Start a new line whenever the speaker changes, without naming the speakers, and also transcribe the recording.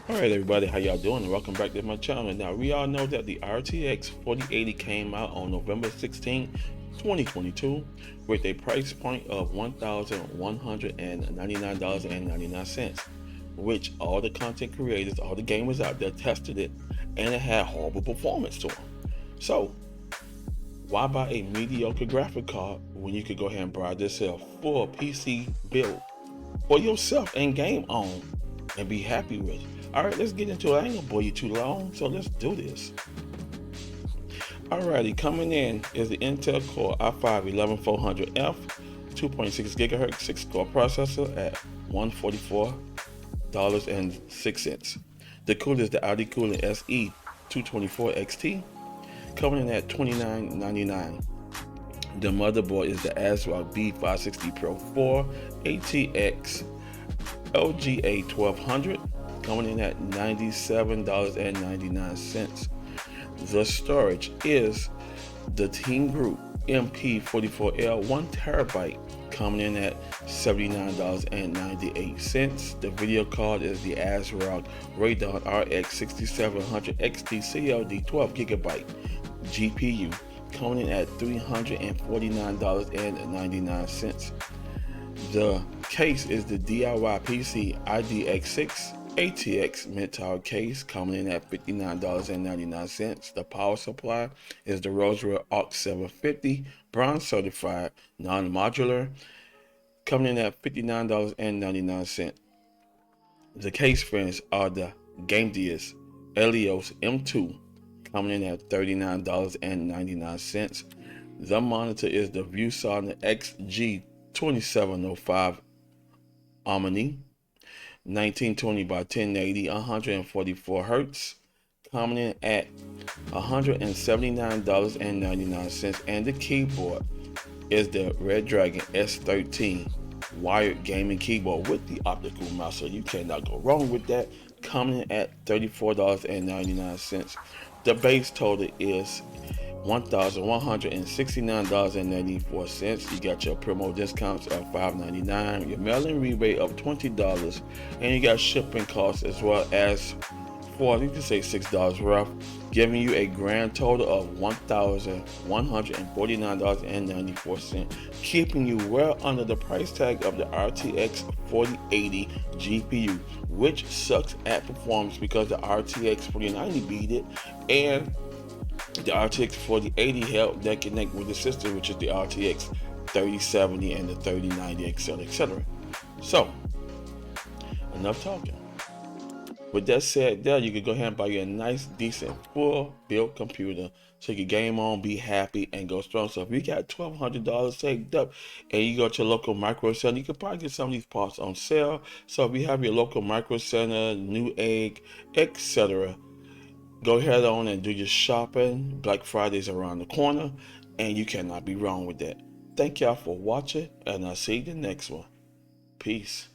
Alright everybody, how y'all doing? Welcome back to my channel. Now we all know that the RTX 4080 came out on November 16, 2022 with a price point of $1,199.99, which all the content creators, all the gamers out there tested it, and it had horrible performance to them. So why buy a mediocre graphic card when you could go ahead and buy this a full PC build for yourself and game on and be happy with it? Alright, let's get into it. I ain't gonna bore you too long, so let's do this. Alrighty, coming in is the Intel Core i5-11400F 2.6 GHz 6-core processor at $144.06. The cooler is the Audi Cooling SE 224 XT, coming in at $29.99. The motherboard is the ASRock B560 Pro 4 ATX LGA 1200, coming in at $97.99. The storage is the Team Group MP44L 1TB, coming in at $79.98. The video card is the ASRock Radeon RX 6700 XT CLD 12GB GPU, coming in at $349.99. The case is the DIY PC IDX6 ATX mid-tower case, coming in at $59.99. The power supply is the Rosewood AUX 750 bronze certified non-modular, coming in at $59.99. The case fans are the GameDeus Helios M2, coming in at $39.99. The monitor is the ViewSonic XG2705 Omni 1920 by 1080 144 Hz, coming in at $179.99. And the keyboard is the Red Dragon S13 wired gaming keyboard with the optical mouse, so you cannot go wrong with that, coming in at $34.99. The base total is $1,169.94. You got your promo discounts of $5.99, your mail-in rebate of $20, and you got shipping costs as well as you can say $6 rough, giving you a grand total of $1,149.94, keeping you well under the price tag of the RTX 4080 GPU, which sucks at performance because the RTX 4090 beat it, and the RTX 4080 helped that connect with the system, which is the RTX 3070 and the 3090, etc., etc. So, enough talking. With that said, there you can go ahead and buy you a nice, decent, full-built computer so you can game on, be happy, and go strong. So if you got $1,200 saved up and you go to your local micro center, you can probably get some of these parts on sale. So if you have your local micro center, Newegg, etc., go ahead on and do your shopping. Black Friday is around the corner, and you cannot be wrong with that. Thank y'all for watching, and I'll see you in the next one. Peace.